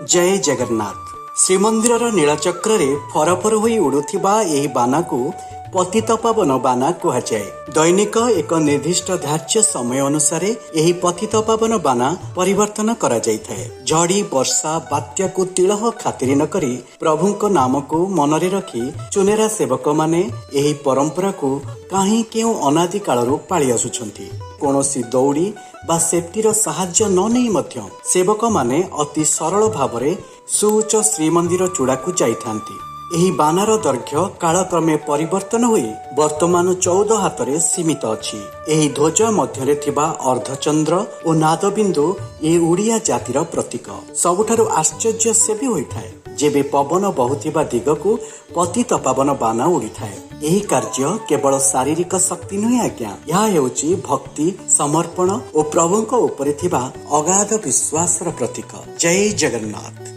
जय जगन्नाथ। श्रीमंदिर नीलचक्र फरफर होई उड़ुथिबा एही बाना को पतितपावन बाना कुहाଯାଏ। दैनिक एक निर्दिष्ट धार्य समय अनुसार एही पतितपावन बाना परिवर्तन करा जायଥାଏ। झड़ी वर्षा बात्या को तिलह खातिर न करी प्रभुଙ୍କ नाम को मनरे रखी चुनेरा सेवक माने एही परंपरा को काहे केउ अनादि कालरू पाଳି आसुछंती। कोनोसी दौड़ी बा सेफ्टीर साहाय्य न नहीं मध्य सेवक माने अति सरल भावरे सुउच्च श्रीमंदिर चूड़ाकू जाइथांती। एही बानार दैर्घ्य कालक्रमे परिवर्तन होई वर्तमान 14 हाथरे सीमित अछि। एही ध्वज मध्यरे थिबा अर्धचंद्र और नादबिंदु ए उड़िया जातिर प्रतीक। सबुठारु आश्चर्य से भी होइथाय जेबे पवन बहुथिबा दिगकू पतितपावन बाना उड़िथाय। एही कार्य केवल शारीरिक शक्ति नुहे आज्ञा, यह हेउची भक्ति समर्पण और प्रभुଙ୍କ उपरे थिबा अगाध विश्वासर प्रतीक। जय जगन्नाथ।